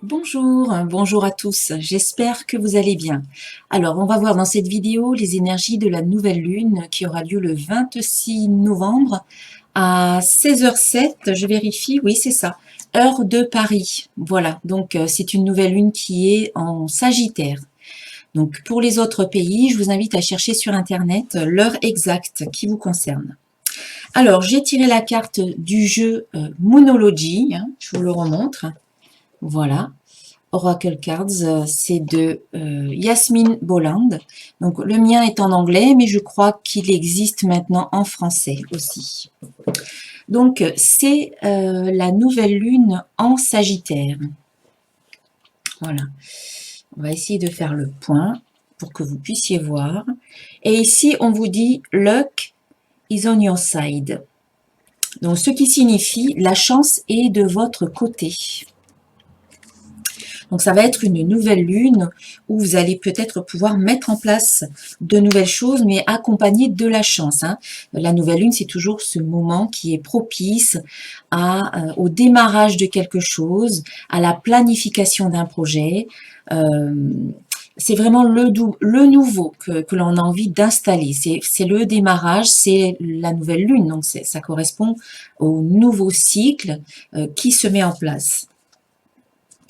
Bonjour, bonjour à tous, j'espère que vous allez bien. Alors, on va voir dans cette vidéo les énergies de la nouvelle lune qui aura lieu le 26 novembre à 16h07, je vérifie, oui c'est ça, heure de Paris. Voilà, donc c'est une nouvelle lune qui est en Sagittaire. Donc pour les autres pays, je vous invite à chercher sur internet l'heure exacte qui vous concerne. Alors, j'ai tiré la carte du jeu Moonology, je vous le remontre. Voilà, Oracle Cards, c'est de Yasmine Boland. Donc le mien est en anglais, mais je crois qu'il existe maintenant en français aussi. Donc c'est la nouvelle lune en Sagittaire. Voilà, on va essayer de faire le point pour que vous puissiez voir. Et ici, on vous dit « Luck is on your side ». Donc ce qui signifie « La chance est de votre côté ». Donc ça va être une nouvelle lune où vous allez peut-être pouvoir mettre en place de nouvelles choses, mais accompagné de la chance. La nouvelle lune, c'est toujours ce moment qui est propice au démarrage de quelque chose, à la planification d'un projet. C'est vraiment le nouveau que l'on a envie d'installer. C'est le démarrage, c'est la nouvelle lune. Donc ça correspond au nouveau cycle qui se met en place.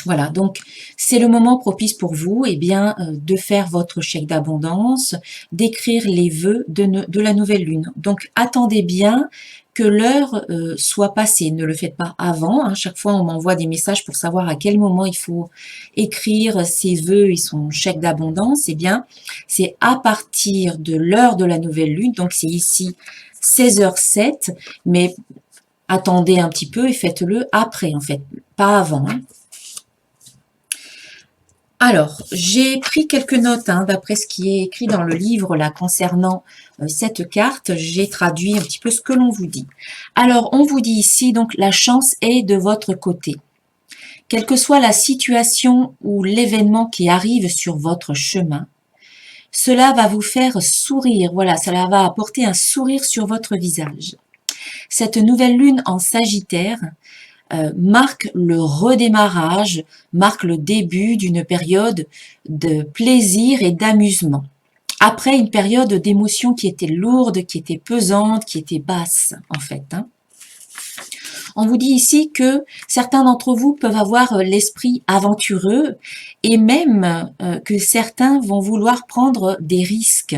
Voilà, donc c'est le moment propice pour vous de faire votre chèque d'abondance, d'écrire les vœux de la nouvelle lune. Donc attendez bien que l'heure soit passée, ne le faites pas avant. Chaque fois on m'envoie des messages pour savoir à quel moment il faut écrire ses vœux et son chèque d'abondance. C'est à partir de l'heure de la nouvelle lune, donc c'est ici 16h07, mais attendez un petit peu et faites-le après en fait, pas avant. Alors, j'ai pris quelques notes d'après ce qui est écrit dans le livre là concernant cette carte. J'ai traduit un petit peu ce que l'on vous dit. Alors, on vous dit ici, donc, la chance est de votre côté. Quelle que soit la situation ou l'événement qui arrive sur votre chemin, cela va vous faire sourire. Voilà, cela va apporter un sourire sur votre visage. Cette nouvelle lune en Sagittaire marque le redémarrage, marque le début d'une période de plaisir et d'amusement. Après une période d'émotions qui était lourde, qui était pesante, qui était basse en fait. On vous dit ici que certains d'entre vous peuvent avoir l'esprit aventureux et même que certains vont vouloir prendre des risques.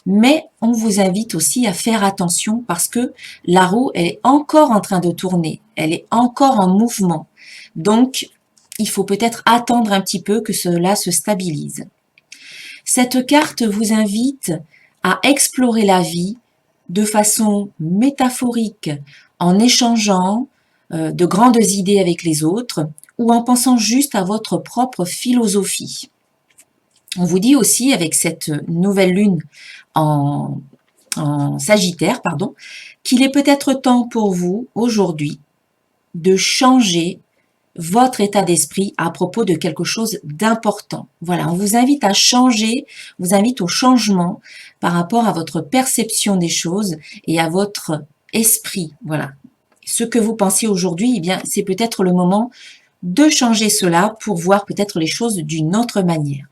Mais on vous invite aussi à faire attention parce que la roue est encore en train de tourner, elle est encore en mouvement. Donc, il faut peut-être attendre un petit peu que cela se stabilise. Cette carte vous invite à explorer la vie de façon métaphorique, en échangeant de grandes idées avec les autres ou en pensant juste à votre propre philosophie. On vous dit aussi, avec cette nouvelle lune en Sagittaire, qu'il est peut-être temps pour vous, aujourd'hui, de changer votre état d'esprit à propos de quelque chose d'important. Voilà, on vous invite à changer, on vous invite au changement par rapport à votre perception des choses et à votre esprit. Voilà, ce que vous pensez aujourd'hui, c'est peut-être le moment de changer cela pour voir peut-être les choses d'une autre manière.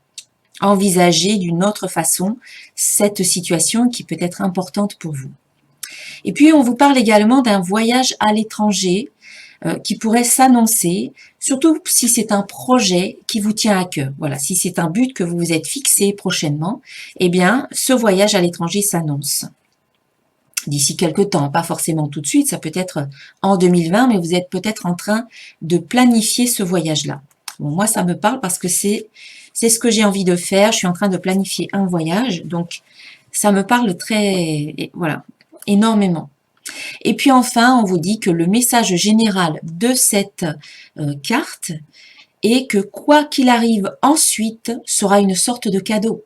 Envisager d'une autre façon cette situation qui peut être importante pour vous. Et puis, on vous parle également d'un voyage à l'étranger qui pourrait s'annoncer, surtout si c'est un projet qui vous tient à cœur. Voilà, si c'est un but que vous vous êtes fixé prochainement, ce voyage à l'étranger s'annonce. D'ici quelques temps, pas forcément tout de suite, ça peut être en 2020, mais vous êtes peut-être en train de planifier ce voyage-là. Bon, moi, ça me parle parce que c'est ce que j'ai envie de faire. Je suis en train de planifier un voyage, donc ça me parle énormément. Et puis enfin, on vous dit que le message général de cette carte est que quoi qu'il arrive ensuite sera une sorte de cadeau,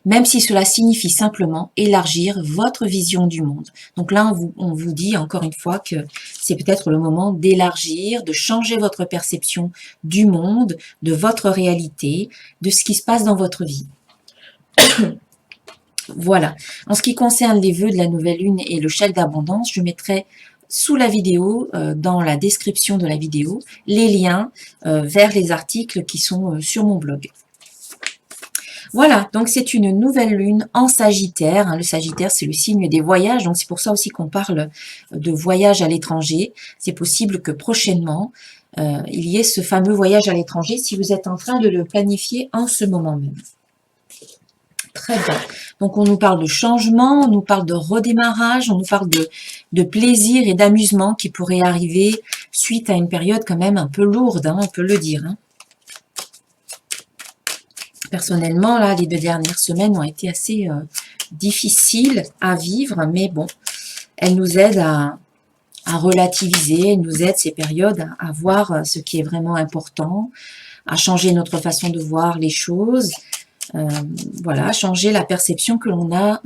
même si cela signifie simplement élargir votre vision du monde. Donc là, on vous dit encore une fois que c'est peut-être le moment d'élargir, de changer votre perception du monde, de votre réalité, de ce qui se passe dans votre vie. Voilà. En ce qui concerne les vœux de la nouvelle lune et le chèque d'abondance, je mettrai sous la vidéo, dans la description de la vidéo, les liens vers les articles qui sont sur mon blog. Voilà, donc c'est une nouvelle lune en Sagittaire. Hein. Le Sagittaire, c'est le signe des voyages, donc c'est pour ça aussi qu'on parle de voyage à l'étranger. C'est possible que prochainement, il y ait ce fameux voyage à l'étranger si vous êtes en train de le planifier en ce moment même. Très bien. Donc, on nous parle de changement, on nous parle de redémarrage, on nous parle de plaisir et d'amusement qui pourrait arriver suite à une période quand même un peu lourde, hein, on peut le dire. Hein. Personnellement, là, les 2 dernières semaines ont été assez difficiles à vivre, mais bon, elles nous aident à relativiser, elles nous aident ces périodes à voir ce qui est vraiment important, à changer notre façon de voir les choses, voilà, changer la perception que l'on a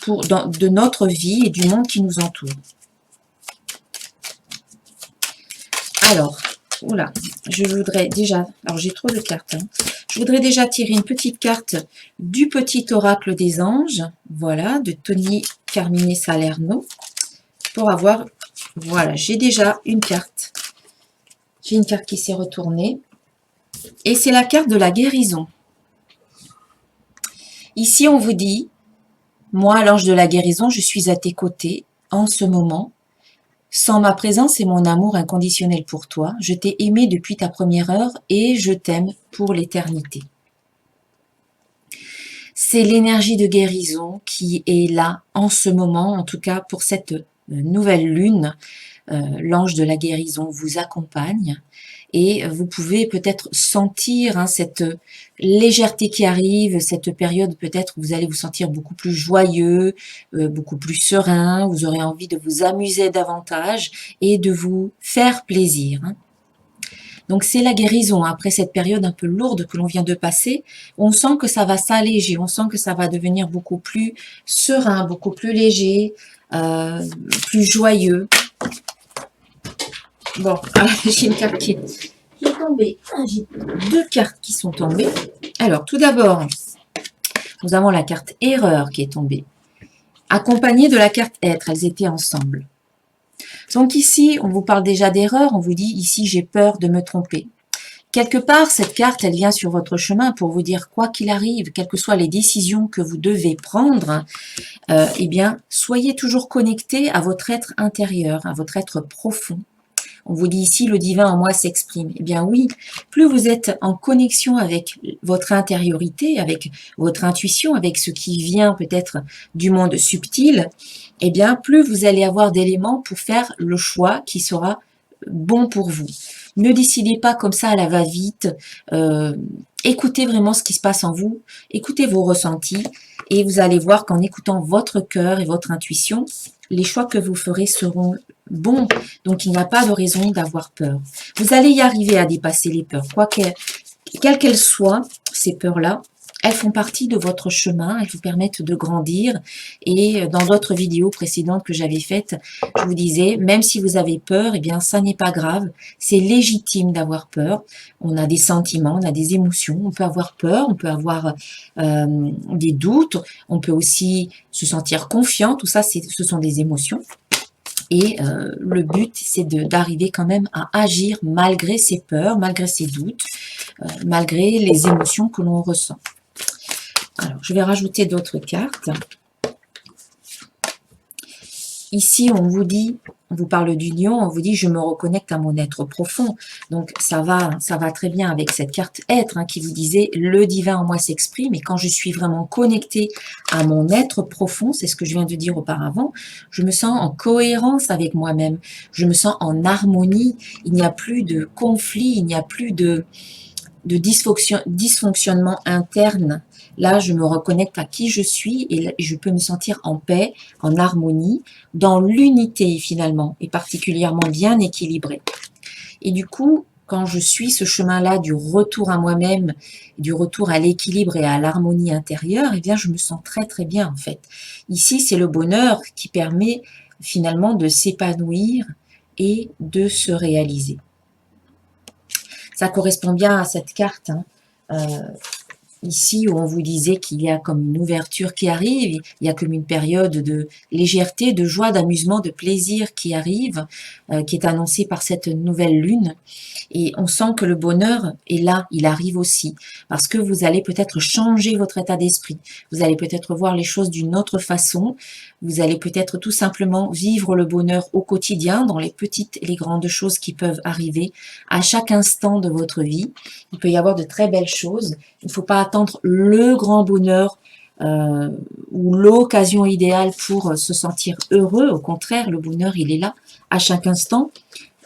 de notre vie et du monde qui nous entoure. Alors, oula, je voudrais déjà, alors j'ai trop de cartes, hein. Je voudrais déjà tirer une petite carte du petit oracle des anges, voilà, de Tony Carmine Salerno, pour avoir, voilà, j'ai déjà une carte. J'ai une carte qui s'est retournée, et c'est la carte de la guérison. Ici, on vous dit, moi, l'ange de la guérison, je suis à tes côtés en ce moment. Sans ma présence et mon amour inconditionnel pour toi, je t'ai aimé depuis ta première heure et je t'aime pour l'éternité. C'est l'énergie de guérison qui est là en ce moment, en tout cas pour cette nouvelle lune. L'ange de la guérison vous accompagne et vous pouvez peut-être sentir hein, cette légèreté qui arrive, cette période peut-être où vous allez vous sentir beaucoup plus joyeux, beaucoup plus serein, vous aurez envie de vous amuser davantage et de vous faire plaisir. Hein. Donc c'est la guérison, après cette période un peu lourde que l'on vient de passer, on sent que ça va s'alléger, on sent que ça va devenir beaucoup plus serein, beaucoup plus léger, plus joyeux. Bon, j'ai une carte qui est tombée. J'ai 2 cartes qui sont tombées. Alors, tout d'abord, nous avons la carte erreur qui est tombée, accompagnée de la carte être. Elles étaient ensemble. Donc ici, on vous parle déjà d'erreur. On vous dit, ici, j'ai peur de me tromper. Quelque part, cette carte, elle vient sur votre chemin pour vous dire, quoi qu'il arrive, quelles que soient les décisions que vous devez prendre, eh bien, soyez toujours connecté à votre être intérieur, à votre être profond. On vous dit ici, le divin en moi s'exprime. Eh bien oui, plus vous êtes en connexion avec votre intériorité, avec votre intuition, avec ce qui vient peut-être du monde subtil, eh bien plus vous allez avoir d'éléments pour faire le choix qui sera bon pour vous. Ne décidez pas comme ça à la va-vite. Écoutez vraiment ce qui se passe en vous, écoutez vos ressentis et vous allez voir qu'en écoutant votre cœur et votre intuition, les choix que vous ferez seront bons. Donc, il n'y a pas de raison d'avoir peur. Vous allez y arriver à dépasser les peurs. Quelles qu'elles soient, ces peurs-là, elles font partie de votre chemin, elles vous permettent de grandir. Et dans d'autres vidéos précédentes que j'avais faites, je vous disais, même si vous avez peur, eh bien, ça n'est pas grave. C'est légitime d'avoir peur. On a des sentiments, on a des émotions. On peut avoir peur, on peut avoir des doutes. On peut aussi se sentir confiant. Tout ça, ce sont des émotions. Et le but, c'est d'arriver quand même à agir malgré ses peurs, malgré ses doutes, malgré les émotions que l'on ressent. Alors, je vais rajouter d'autres cartes. Ici, on vous dit, on vous parle d'union, on vous dit « je me reconnecte à mon être profond ». Donc, ça va très bien avec cette carte « être hein, » qui vous disait « le divin en moi s'exprime ». Et quand je suis vraiment connectée à mon être profond, c'est ce que je viens de dire auparavant, je me sens en cohérence avec moi-même. Je me sens en harmonie. Il n'y a plus de conflit, il n'y a plus de dysfonctionnement interne. Là, je me reconnecte à qui je suis et je peux me sentir en paix, en harmonie, dans l'unité finalement, et particulièrement bien équilibrée. Et du coup, quand je suis ce chemin-là du retour à moi-même, du retour à l'équilibre et à l'harmonie intérieure, eh bien, je me sens très très bien en fait. Ici, c'est le bonheur qui permet finalement de s'épanouir et de se réaliser. Ça correspond bien à cette carte, hein. ici où on vous disait qu'il y a comme une ouverture qui arrive, il y a comme une période de légèreté, de joie, d'amusement, de plaisir qui arrive, qui est annoncée par cette nouvelle lune. Et on sent que le bonheur est là, il arrive aussi, parce que vous allez peut-être changer votre état d'esprit, vous allez peut-être voir les choses d'une autre façon, vous allez peut-être tout simplement vivre le bonheur au quotidien, dans les petites et les grandes choses qui peuvent arriver à chaque instant de votre vie. Il peut y avoir de très belles choses, il ne faut pas attendre le grand bonheur ou l'occasion idéale pour se sentir heureux, au contraire, le bonheur, il est là à chaque instant.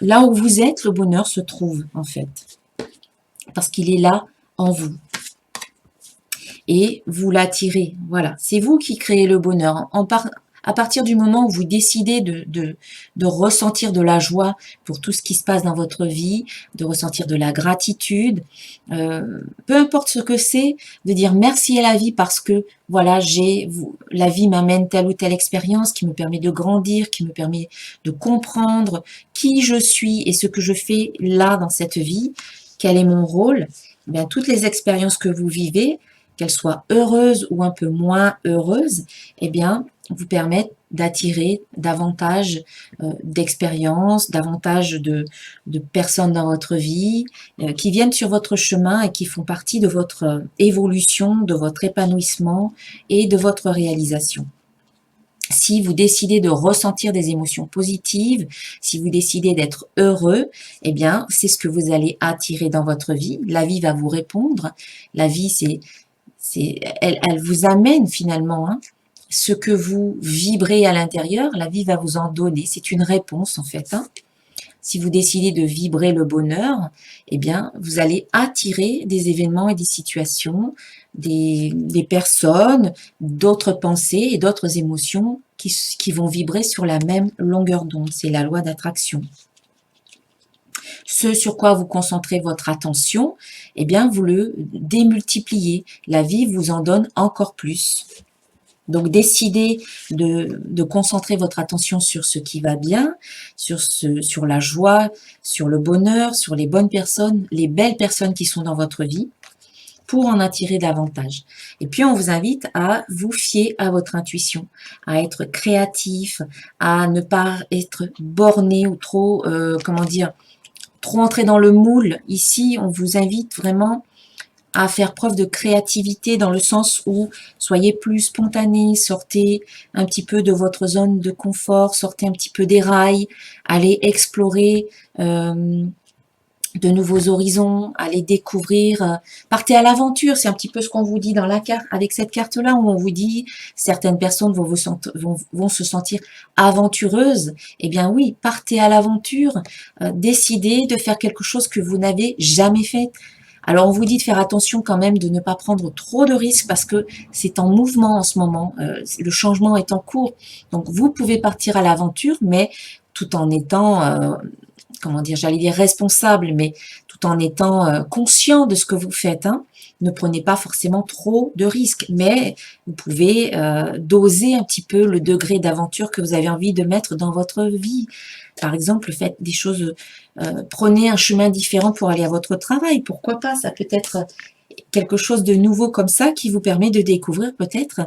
Là où vous êtes, le bonheur se trouve, en fait, parce qu'il est là en vous. Et vous l'attirez, voilà. C'est vous qui créez le bonheur. À partir du moment où vous décidez de ressentir de la joie pour tout ce qui se passe dans votre vie, de ressentir de la gratitude, peu importe ce que c'est, de dire merci à la vie parce que voilà, la vie m'amène telle ou telle expérience qui me permet de grandir, qui me permet de comprendre qui je suis et ce que je fais là dans cette vie, quel est mon rôle. Eh bien, toutes les expériences que vous vivez, qu'elles soient heureuses ou un peu moins heureuses, eh bien, vous permettent d'attirer davantage d'expériences, davantage de personnes dans votre vie, qui viennent sur votre chemin et qui font partie de votre évolution, de votre épanouissement et de votre réalisation. Si vous décidez de ressentir des émotions positives, si vous décidez d'être heureux, eh bien, c'est ce que vous allez attirer dans votre vie. La vie va vous répondre. La vie, elle vous amène finalement ce que vous vibrez à l'intérieur, la vie va vous en donner. C'est une réponse en fait. Si vous décidez de vibrer le bonheur, eh bien, vous allez attirer des événements et des situations, des personnes, d'autres pensées et d'autres émotions qui vont vibrer sur la même longueur d'onde. C'est la loi d'attraction. Ce sur quoi vous concentrez votre attention, eh bien, vous le démultipliez. La vie vous en donne encore plus. Donc, décidez de concentrer votre attention sur ce qui va bien, sur la joie, sur le bonheur, sur les bonnes personnes, les belles personnes qui sont dans votre vie, pour en attirer davantage. Et puis, on vous invite à vous fier à votre intuition, à être créatif, à ne pas être borné ou trop, trop entrer dans le moule. Ici, on vous invite vraiment à faire preuve de créativité dans le sens où soyez plus spontané, sortez un petit peu de votre zone de confort, sortez un petit peu des rails, allez explorer de nouveaux horizons, allez découvrir, partez à l'aventure, c'est un petit peu ce qu'on vous dit dans la carte, avec cette carte-là où on vous dit certaines personnes vont se sentir aventureuses, eh bien oui, partez à l'aventure, décidez de faire quelque chose que vous n'avez jamais fait. Alors, on vous dit de faire attention quand même de ne pas prendre trop de risques parce que c'est en mouvement en ce moment, le changement est en cours. Donc, vous pouvez partir à l'aventure, mais tout en étant, j'allais dire responsable, mais tout en étant conscient de ce que vous faites. Ne prenez pas forcément trop de risques, mais vous pouvez doser un petit peu le degré d'aventure que vous avez envie de mettre dans votre vie. Par exemple, faites des choses, prenez un chemin différent pour aller à votre travail. Pourquoi pas? Ça peut être quelque chose de nouveau comme ça qui vous permet de découvrir peut-être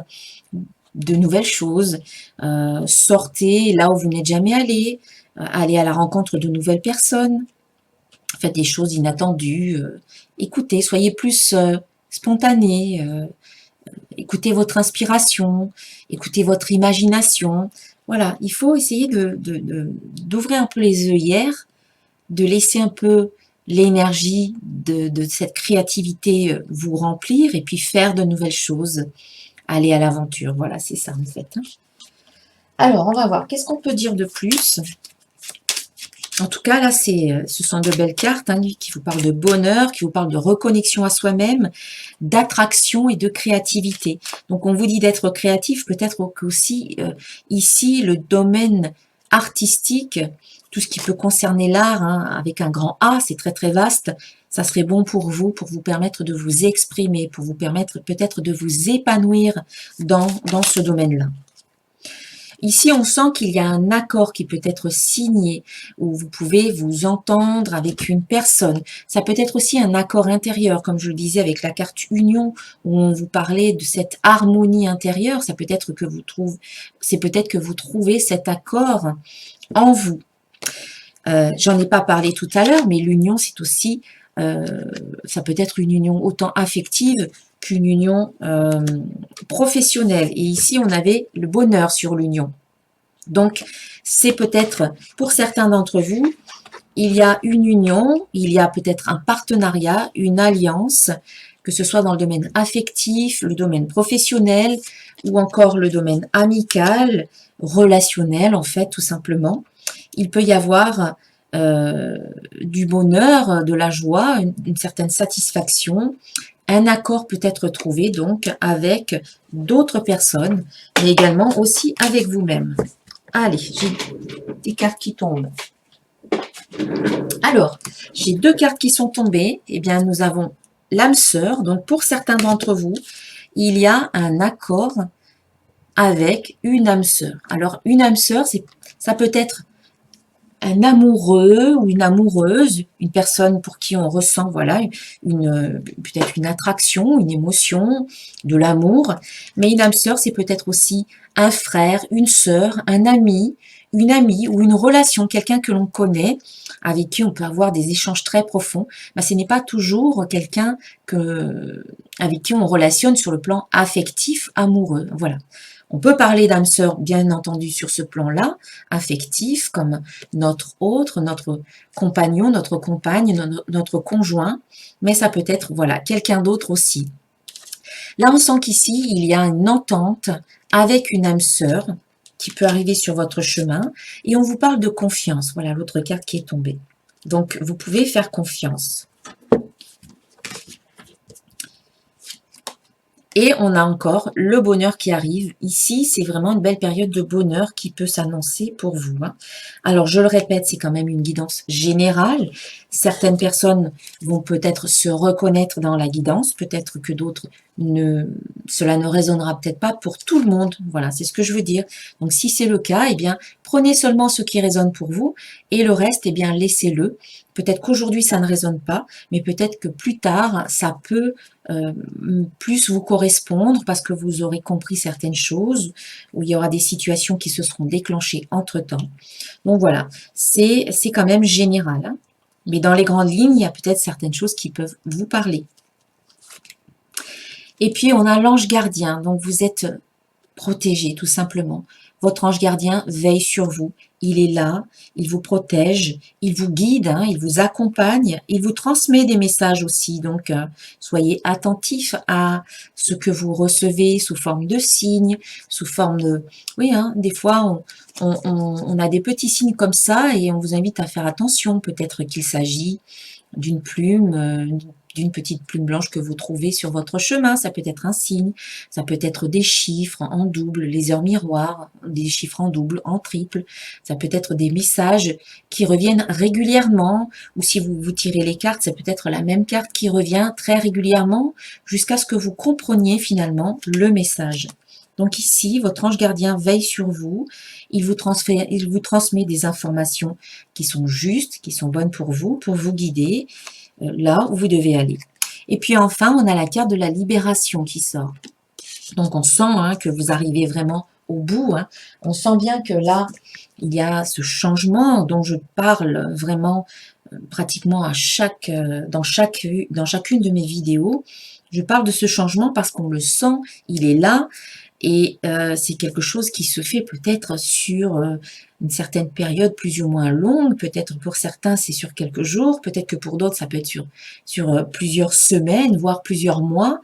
de nouvelles choses. Sortez là où vous n'êtes jamais allé, allez à la rencontre de nouvelles personnes. Faites des choses inattendues. Écoutez, soyez plus spontané. Écoutez votre inspiration, écoutez votre imagination. Voilà, il faut essayer d'ouvrir un peu les œillères, de laisser un peu l'énergie de cette créativité vous remplir et puis faire de nouvelles choses, aller à l'aventure. Voilà, c'est ça en fait. Alors, on va voir, qu'est-ce qu'on peut dire de plus? En tout cas, là, ce sont de belles cartes qui vous parlent de bonheur, qui vous parlent de reconnexion à soi-même, d'attraction et de créativité. Donc, on vous dit d'être créatif, peut-être qu'aussi, ici, le domaine artistique, tout ce qui peut concerner l'art, avec un grand A, c'est très très vaste, ça serait bon pour vous permettre de vous exprimer, pour vous permettre peut-être de vous épanouir dans ce domaine-là. Ici, on sent qu'il y a un accord qui peut être signé, où vous pouvez vous entendre avec une personne. Ça peut être aussi un accord intérieur, comme je le disais avec la carte Union, où on vous parlait de cette harmonie intérieure. Ça peut être que vous trouvez, c'est peut-être que vous trouvez cet accord en vous. J'en ai pas parlé tout à l'heure, mais l'union, c'est aussi, ça peut être une union autant affective qu'une union professionnelle. Et ici, on avait le bonheur sur l'union. Donc, c'est peut-être, pour certains d'entre vous, il y a une union, il y a peut-être un partenariat, une alliance, que ce soit dans le domaine affectif, le domaine professionnel, ou encore le domaine amical, relationnel, en fait, tout simplement. Il peut y avoir du bonheur, de la joie, une certaine satisfaction. Un accord peut être trouvé donc avec d'autres personnes, mais également aussi avec vous-même. Allez, j'ai des cartes qui tombent. Alors, j'ai deux cartes qui sont tombées. Eh bien, nous avons l'âme sœur. Donc, pour certains d'entre vous, il y a un accord avec une âme sœur. Alors, une âme sœur, ça peut être un amoureux ou une amoureuse, une personne pour qui on ressent voilà peut-être une attraction, une émotion, de l'amour. Mais une âme sœur, c'est peut-être aussi un frère, une sœur, un ami, une amie ou une relation, quelqu'un que l'on connaît, avec qui on peut avoir des échanges très profonds. Ben, ce n'est pas toujours quelqu'un avec qui on relationne sur le plan affectif, amoureux. Voilà. On peut parler d'âme sœur, bien entendu, sur ce plan-là, affectif, comme notre autre, notre compagnon, notre compagne, notre conjoint, mais ça peut être, voilà, quelqu'un d'autre aussi. Là, on sent qu'ici, il y a une entente avec une âme sœur qui peut arriver sur votre chemin, et on vous parle de confiance. Voilà l'autre carte qui est tombée. Donc, vous pouvez faire confiance. Et on a encore le bonheur qui arrive. Ici, c'est vraiment une belle période de bonheur qui peut s'annoncer pour vous. Alors, je le répète, c'est quand même une guidance générale. Certaines personnes vont peut-être se reconnaître dans la guidance, peut-être que d'autres cela ne résonnera peut-être pas pour tout le monde. Voilà, c'est ce que je veux dire. Donc, si c'est le cas, eh bien, prenez seulement ce qui résonne pour vous et le reste, eh bien, laissez-le. Peut-être qu'aujourd'hui, ça ne résonne pas, mais peut-être que plus tard, ça peut plus vous correspondre parce que vous aurez compris certaines choses, où il y aura des situations qui se seront déclenchées entre-temps. Donc voilà, c'est quand même général. Hein. Mais dans les grandes lignes, il y a peut-être certaines choses qui peuvent vous parler. Et puis, on a l'ange gardien. Donc, vous êtes protégé, tout simplement. Votre ange gardien veille sur vous. Il est là, il vous protège, il vous guide, hein, il vous accompagne, il vous transmet des messages aussi. Donc, soyez attentifs à ce que vous recevez sous forme de signes, sous forme de... Oui, hein, des fois, on a des petits signes comme ça et on vous invite à faire attention. Peut-être qu'il s'agit d'une plume, d'une petite plume blanche que vous trouvez sur votre chemin. Ça peut être un signe, ça peut être des chiffres en double, les heures miroirs, des chiffres en double, en triple. Ça peut être des messages qui reviennent régulièrement, ou si vous tirez les cartes, ça peut être la même carte qui revient très régulièrement jusqu'à ce que vous compreniez finalement le message. Donc ici, votre ange gardien veille sur vous, il vous transmet des informations qui sont justes, qui sont bonnes pour vous guider là où vous devez aller. Et puis enfin, on a la carte de la libération qui sort. Donc on sent hein, que vous arrivez vraiment au bout. Hein. On sent bien que là, il y a ce changement dont je parle vraiment pratiquement dans chacune de mes vidéos. Je parle de ce changement parce qu'on le sent, il est là. Et c'est quelque chose qui se fait peut-être sur une certaine période plus ou moins longue. Peut-être pour certains, c'est sur quelques jours. Peut-être que pour d'autres, ça peut être sur plusieurs semaines, voire plusieurs mois,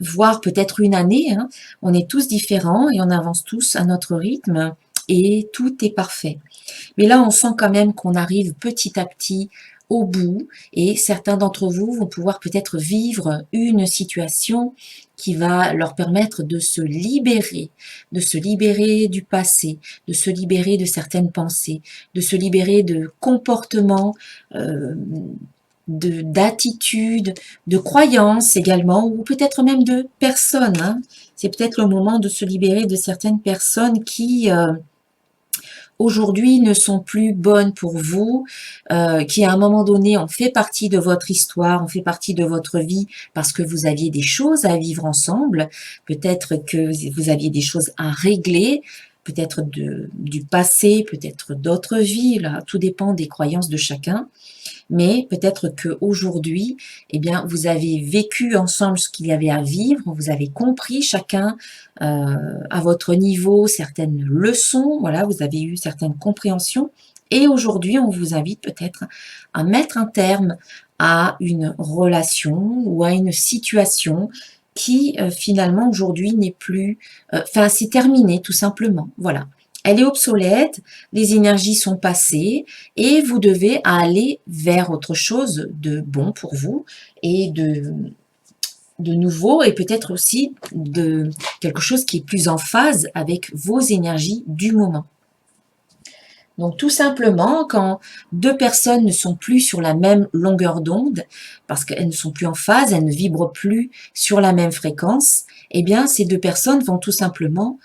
voire peut-être une année. Hein. On est tous différents et on avance tous à notre rythme et tout est parfait. Mais là, on sent quand même qu'on arrive petit à petit au bout et certains d'entre vous vont pouvoir peut-être vivre une situation qui va leur permettre de se libérer du passé, de se libérer de certaines pensées, de se libérer de comportements d'attitudes, de croyances également, ou peut-être même de personnes, hein. C'est peut-être le moment de se libérer de certaines personnes qui aujourd'hui ne sont plus bonnes pour vous, qui à un moment donné ont fait partie de votre histoire, ont fait partie de votre vie parce que vous aviez des choses à vivre ensemble, peut-être que vous aviez des choses à régler, peut-être du passé, peut-être d'autres vies, là, tout dépend des croyances de chacun. Mais peut-être qu'aujourd'hui, eh bien, vous avez vécu ensemble ce qu'il y avait à vivre, vous avez compris chacun à votre niveau certaines leçons, voilà, vous avez eu certaines compréhensions, et aujourd'hui, on vous invite peut-être à mettre un terme à une relation ou à une situation qui finalement aujourd'hui n'est plus, enfin c'est terminé tout simplement, voilà. Elle est obsolète, les énergies sont passées, et vous devez aller vers autre chose de bon pour vous et de nouveau, et peut-être aussi de quelque chose qui est plus en phase avec vos énergies du moment. Donc tout simplement, quand deux personnes ne sont plus sur la même longueur d'onde, parce qu'elles ne sont plus en phase, elles ne vibrent plus sur la même fréquence, eh bien ces deux personnes vont tout simplement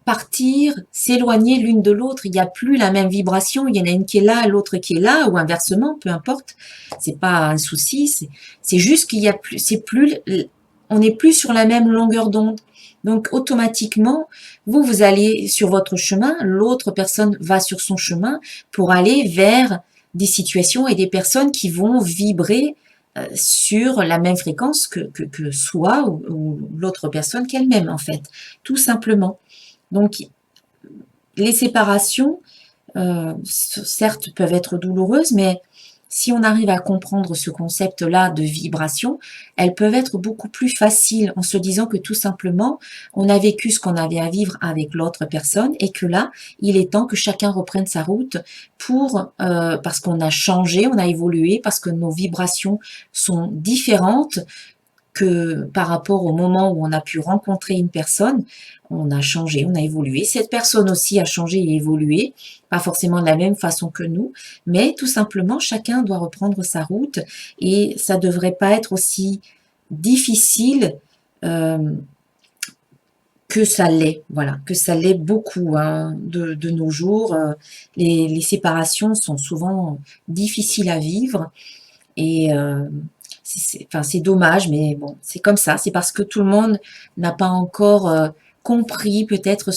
partir, s'éloigner l'une de l'autre. Il n'y a plus la même vibration. Il y en a une qui est là, l'autre qui est là, ou inversement, peu importe. C'est pas un souci. C'est juste qu'il y a plus, c'est plus, on n'est plus sur la même longueur d'onde. Donc automatiquement, vous allez sur votre chemin, l'autre personne va sur son chemin pour aller vers des situations et des personnes qui vont vibrer sur la même fréquence que soi ou l'autre personne qu'elle-même en fait, tout simplement. Donc, les séparations, certes, peuvent être douloureuses, mais si on arrive à comprendre ce concept-là de vibration, elles peuvent être beaucoup plus faciles en se disant que tout simplement, on a vécu ce qu'on avait à vivre avec l'autre personne et que là, il est temps que chacun reprenne sa route pour, parce qu'on a changé, on a évolué, parce que nos vibrations sont différentes que par rapport au moment où on a pu rencontrer une personne, on a changé, on a évolué. Cette personne aussi a changé et évolué, pas forcément de la même façon que nous, mais tout simplement, chacun doit reprendre sa route et ça devrait pas être aussi difficile que ça l'est, voilà, que ça l'est beaucoup hein, de nos jours. Les séparations sont souvent difficiles à vivre et enfin, c'est dommage, mais bon, c'est comme ça. C'est parce que tout le monde n'a pas encore compris peut-être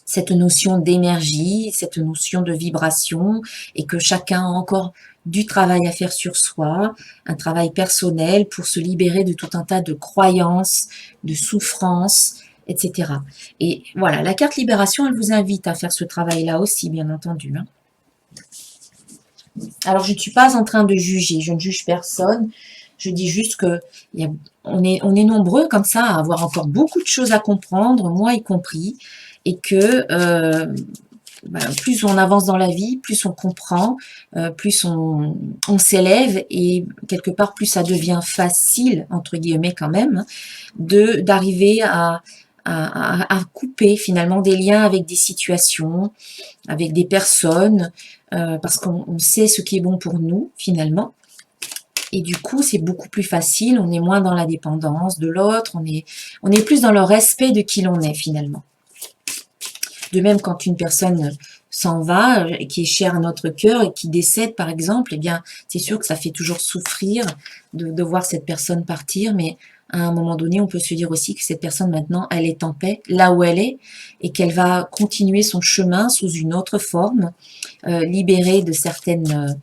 cette notion d'énergie, cette notion de vibration, et que chacun a encore du travail à faire sur soi, un travail personnel pour se libérer de tout un tas de croyances, de souffrances, etc. Et voilà, la carte libération, elle vous invite à faire ce travail-là aussi, bien entendu. Hein. Alors, je ne suis pas en train de juger, je ne juge personne. Je dis juste que on est nombreux comme ça à avoir encore beaucoup de choses à comprendre, moi y compris, et que plus on avance dans la vie, plus on comprend, plus on s'élève et quelque part plus ça devient facile, entre guillemets quand même, hein, d'arriver à couper finalement des liens avec des situations, avec des personnes, parce qu'on sait ce qui est bon pour nous finalement. Et du coup, c'est beaucoup plus facile, on est moins dans la dépendance de l'autre, on est plus dans le respect de qui l'on est finalement. De même, quand une personne s'en va, qui est chère à notre cœur et qui décède par exemple, eh bien, c'est sûr que ça fait toujours souffrir de voir cette personne partir, mais à un moment donné, on peut se dire aussi que cette personne maintenant, elle est en paix là où elle est et qu'elle va continuer son chemin sous une autre forme, libérée de certaines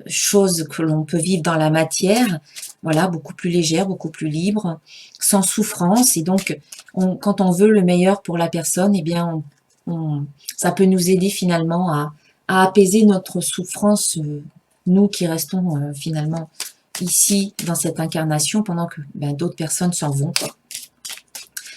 choses que l'on peut vivre dans la matière, voilà, beaucoup plus légère, beaucoup plus libre, sans souffrance. Et donc, quand on veut le meilleur pour la personne, eh bien, ça peut nous aider finalement à apaiser notre souffrance, nous qui restons finalement ici dans cette incarnation pendant que d'autres personnes s'en vont.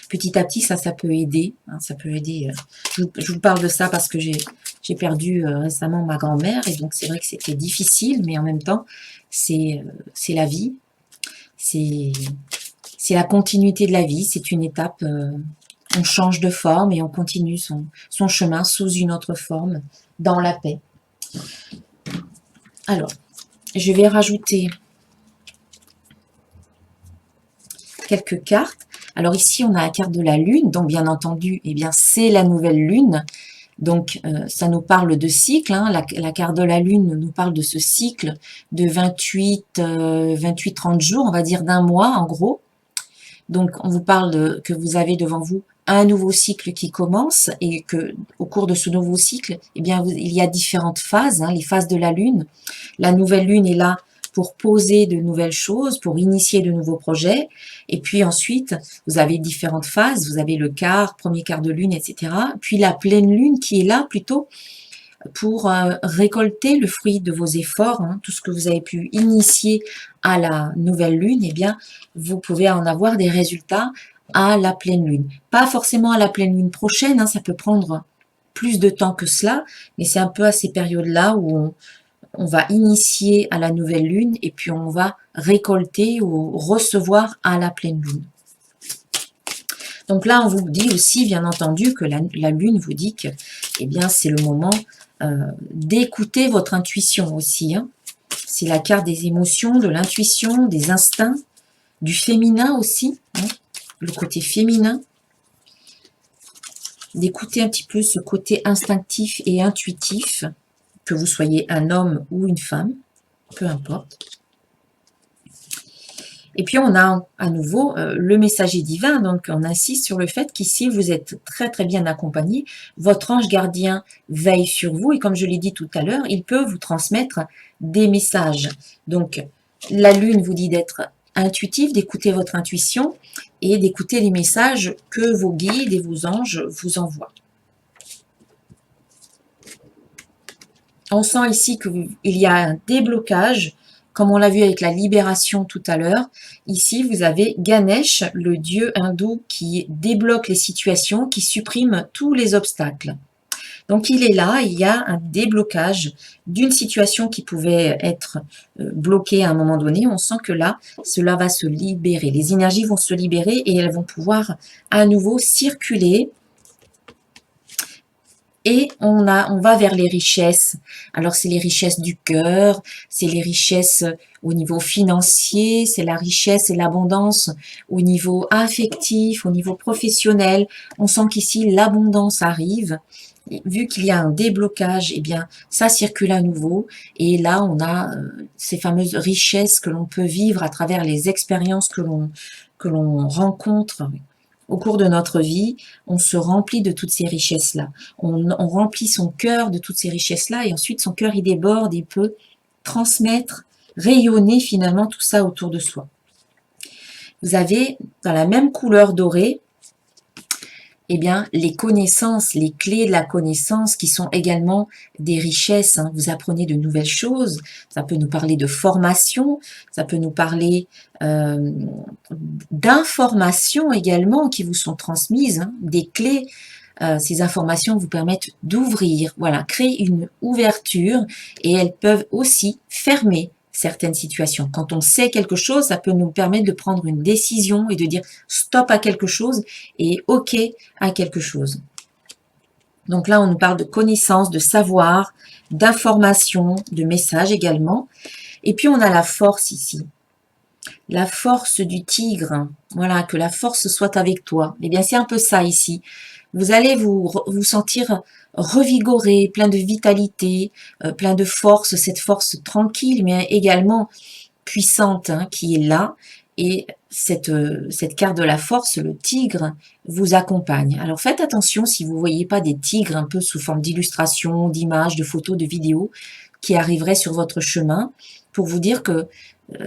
Petit à petit, ça peut aider. Hein, ça peut aider. Je vous parle de ça parce que j'ai perdu récemment ma grand-mère et donc c'est vrai que c'était difficile, mais en même temps, c'est la vie. C'est la continuité de la vie. C'est une étape. On change de forme et on continue son chemin sous une autre forme, dans la paix. Alors, je vais rajouter quelques cartes. Alors ici, on a la carte de la lune, donc bien entendu, eh bien c'est la nouvelle lune. Donc, ça nous parle de cycle, hein. La carte de la lune nous parle de ce cycle de 28-30 jours, on va dire d'un mois en gros. Donc, on vous parle que vous avez devant vous un nouveau cycle qui commence et que au cours de ce nouveau cycle, eh bien, il y a différentes phases, hein, les phases de la lune. La nouvelle lune est là pour poser de nouvelles choses, pour initier de nouveaux projets. Et puis ensuite, vous avez différentes phases. Vous avez le quart, premier quart de lune, etc. Puis la pleine lune qui est là plutôt pour récolter le fruit de vos efforts, hein, tout ce que vous avez pu initier à la nouvelle lune, eh bien, vous pouvez en avoir des résultats à la pleine lune. Pas forcément à la pleine lune prochaine, hein, ça peut prendre plus de temps que cela, mais c'est un peu à ces périodes-là où on va initier à la nouvelle lune et puis on va récolter ou recevoir à la pleine lune. Donc là, on vous dit aussi, bien entendu, que la lune vous dit que eh bien, c'est le moment d'écouter votre intuition aussi. Hein. C'est la carte des émotions, de l'intuition, des instincts, du féminin aussi, hein, le côté féminin. D'écouter un petit peu ce côté instinctif et intuitif, que vous soyez un homme ou une femme, peu importe. Et puis on a à nouveau le messager divin, donc on insiste sur le fait qu'ici vous êtes très très bien accompagné, votre ange gardien veille sur vous et comme je l'ai dit tout à l'heure, il peut vous transmettre des messages. Donc la lune vous dit d'être intuitif, d'écouter votre intuition et d'écouter les messages que vos guides et vos anges vous envoient. On sent ici qu'il y a un déblocage, comme on l'a vu avec la libération tout à l'heure. Ici, vous avez Ganesh, le dieu hindou qui débloque les situations, qui supprime tous les obstacles. Donc, il est là, il y a un déblocage d'une situation qui pouvait être bloquée à un moment donné. On sent que là, cela va se libérer. Les énergies vont se libérer et elles vont pouvoir à nouveau circuler. Et on va vers les richesses. Alors, c'est les richesses du cœur, c'est les richesses au niveau financier, c'est la richesse et l'abondance au niveau affectif, au niveau professionnel. On sent qu'ici, l'abondance arrive. Vu qu'il y a un déblocage, eh bien, ça circule à nouveau. Et là, on a ces fameuses richesses que l'on peut vivre à travers les expériences que l'on rencontre. Au cours de notre vie, on se remplit de toutes ces richesses-là. On remplit son cœur de toutes ces richesses-là et ensuite son cœur, il déborde, il peut transmettre, rayonner finalement tout ça autour de soi. Vous avez dans la même couleur dorée, eh bien, les connaissances, les clés de la connaissance qui sont également des richesses. Hein. Vous apprenez de nouvelles choses. Ça peut nous parler de formation, ça peut nous parler d'informations également qui vous sont transmises, hein, des clés. Ces informations vous permettent d'ouvrir, voilà, créer une ouverture et elles peuvent aussi fermer certaines situations. Quand on sait quelque chose, ça peut nous permettre de prendre une décision et de dire stop à quelque chose et ok à quelque chose. Donc là, on nous parle de connaissances, de savoir, d'informations, de messages également. Et puis, on a la force ici. La force du tigre. Voilà, que la force soit avec toi. Eh bien, c'est un peu ça ici. Vous allez vous sentir revigoré, plein de vitalité, plein de force, cette force tranquille, mais également puissante hein, qui est là. Et cette carte de la force, le tigre, vous accompagne. Alors faites attention si vous ne voyez pas des tigres un peu sous forme d'illustrations, d'images, de photos, de vidéos qui arriveraient sur votre chemin pour vous dire que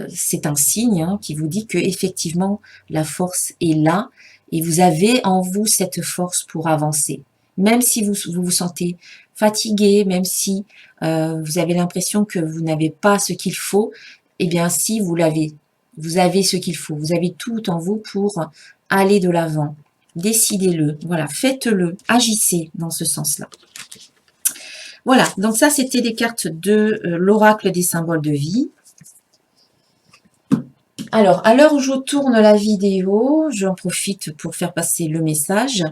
c'est un signe hein, qui vous dit que effectivement la force est là et vous avez en vous cette force pour avancer. Même si vous vous sentez fatigué, même si vous avez l'impression que vous n'avez pas ce qu'il faut, eh bien si vous l'avez, vous avez ce qu'il faut, vous avez tout en vous pour aller de l'avant. Décidez-le, voilà, faites-le, agissez dans ce sens-là. Voilà, donc ça c'était les cartes de l'oracle des symboles de vie. Alors, à l'heure où je tourne la vidéo, j'en profite pour faire passer le message.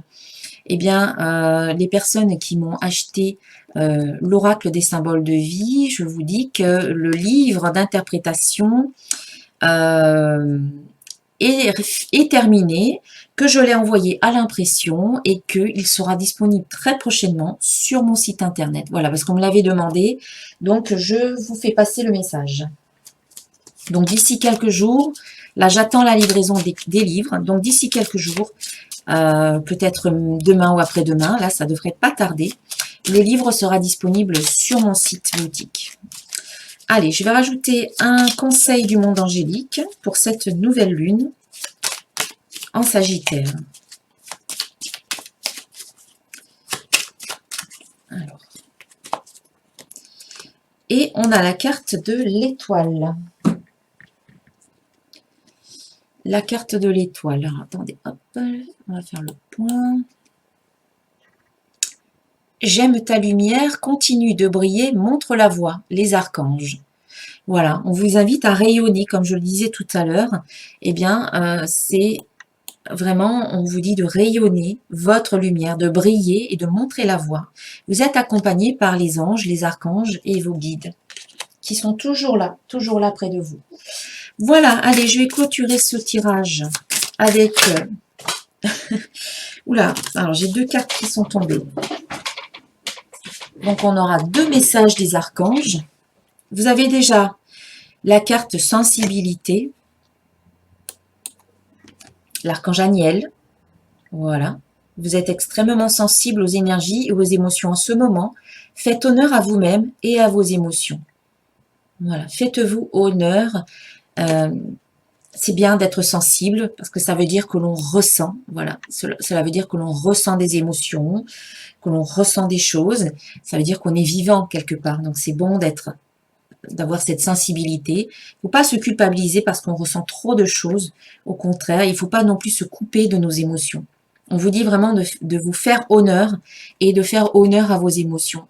eh bien, les personnes qui m'ont acheté l'oracle des symboles de vie, je vous dis que le livre d'interprétation est terminé, que je l'ai envoyé à l'impression et qu'il sera disponible très prochainement sur mon site internet. Voilà, parce qu'on me l'avait demandé, donc je vous fais passer le message. Donc d'ici quelques jours, là j'attends la livraison des livres, donc d'ici quelques jours, peut-être demain ou après-demain, là ça devrait pas tarder, le livre sera disponible sur mon site boutique. Allez, je vais rajouter un conseil du monde angélique pour cette nouvelle lune en Sagittaire. Alors. Et on a la carte de l'étoile. La carte de l'étoile. Alors, attendez, hop, on va faire le point. J'aime ta lumière, continue de briller, montre la voie, les archanges. Voilà, on vous invite à rayonner, comme je le disais tout à l'heure. Eh bien, c'est vraiment, on vous dit de rayonner votre lumière, de briller et de montrer la voie. Vous êtes accompagné par les anges, les archanges et vos guides, qui sont toujours là près de vous. Voilà, allez, je vais clôturer ce tirage avec... Oula, alors j'ai deux cartes qui sont tombées. Donc on aura deux messages des archanges. Vous avez déjà la carte sensibilité, l'archange Aniel. Voilà. Vous êtes extrêmement sensible aux énergies et aux émotions en ce moment. Faites honneur à vous-même et à vos émotions. Voilà, faites-vous honneur. C'est bien d'être sensible parce que ça veut dire que l'on ressent. Voilà, cela veut dire que l'on ressent des émotions, que l'on ressent des choses. Ça veut dire qu'on est vivant quelque part. Donc c'est bon d'avoir cette sensibilité. Il ne faut pas se culpabiliser parce qu'on ressent trop de choses. Au contraire, il ne faut pas non plus se couper de nos émotions. On vous dit vraiment de vous faire honneur et de faire honneur à vos émotions.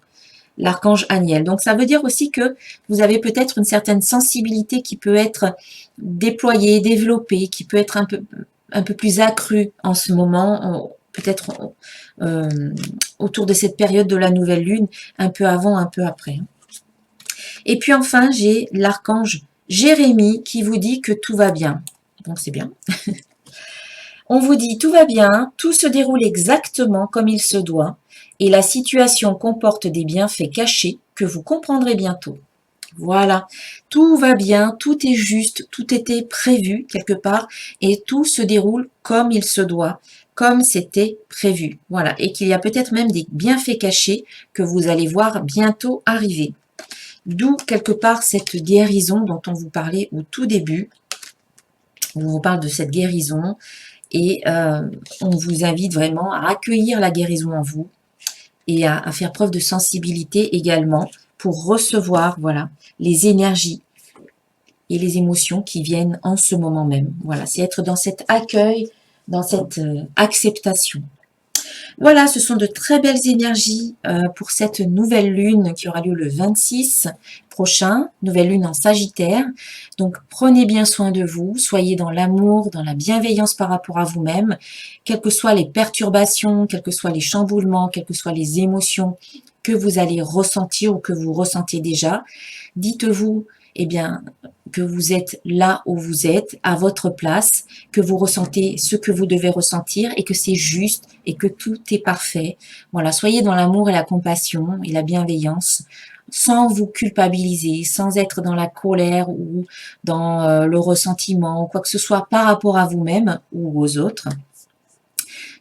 L'archange Aniel. Donc ça veut dire aussi que vous avez peut-être une certaine sensibilité qui peut être déployée, développée, qui peut être un peu plus accrue en ce moment, peut-être autour de cette période de la nouvelle lune, un peu avant, un peu après. Et puis enfin, j'ai l'archange Jérémie qui vous dit que tout va bien. Donc c'est bien. On vous dit tout va bien, tout se déroule exactement comme il se doit et la situation comporte des bienfaits cachés que vous comprendrez bientôt. Voilà, tout va bien, tout est juste, tout était prévu quelque part et tout se déroule comme il se doit, comme c'était prévu. Voilà, et qu'il y a peut-être même des bienfaits cachés que vous allez voir bientôt arriver. D'où quelque part cette guérison dont on vous parlait au tout début. On vous parle de cette guérison et on vous invite vraiment à accueillir la guérison en vous et à faire preuve de sensibilité également pour recevoir voilà, les énergies et les émotions qui viennent en ce moment même. Voilà, c'est être dans cet accueil, dans cette acceptation. Voilà, ce sont de très belles énergies pour cette nouvelle lune qui aura lieu le 26 prochain, nouvelle lune en Sagittaire. Donc prenez bien soin de vous, soyez dans l'amour, dans la bienveillance par rapport à vous-même, quelles que soient les perturbations, quels que soient les chamboulements, quelles que soient les émotions que vous allez ressentir ou que vous ressentez déjà. Dites-vous, eh bien, que vous êtes là où vous êtes, à votre place, que vous ressentez ce que vous devez ressentir et que c'est juste et que tout est parfait. Voilà, soyez dans l'amour et la compassion et la bienveillance, sans vous culpabiliser, sans être dans la colère ou dans le ressentiment ou quoi que ce soit par rapport à vous-même ou aux autres.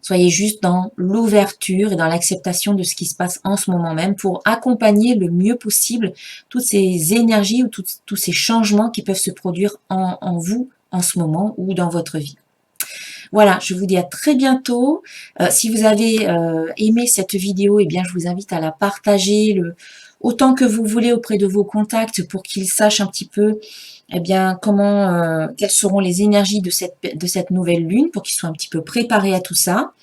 Soyez juste dans l'ouverture et dans l'acceptation de ce qui se passe en ce moment même pour accompagner le mieux possible toutes ces énergies ou tous ces changements qui peuvent se produire en vous en ce moment ou dans votre vie. Voilà, je vous dis à très bientôt. Si vous avez aimé cette vidéo, eh bien, je vous invite à la partager autant que vous voulez auprès de vos contacts pour qu'ils sachent un petit peu eh bien, quelles seront les énergies de cette nouvelle lune pour qu'ils soient un petit peu préparés à tout ça.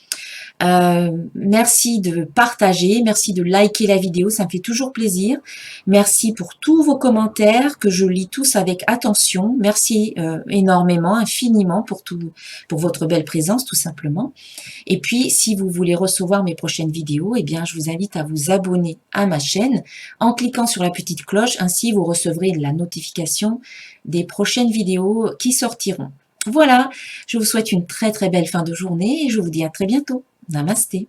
Merci de partager, merci de liker la vidéo, ça me fait toujours plaisir. Merci pour tous vos commentaires que je lis tous avec attention. Merci énormément, infiniment pour votre belle présence tout simplement. Et puis, si vous voulez recevoir mes prochaines vidéos, eh bien, je vous invite à vous abonner à ma chaîne en cliquant sur la petite cloche. Ainsi, vous recevrez la notification des prochaines vidéos qui sortiront. Voilà, je vous souhaite une très très belle fin de journée et je vous dis à très bientôt. Namasté.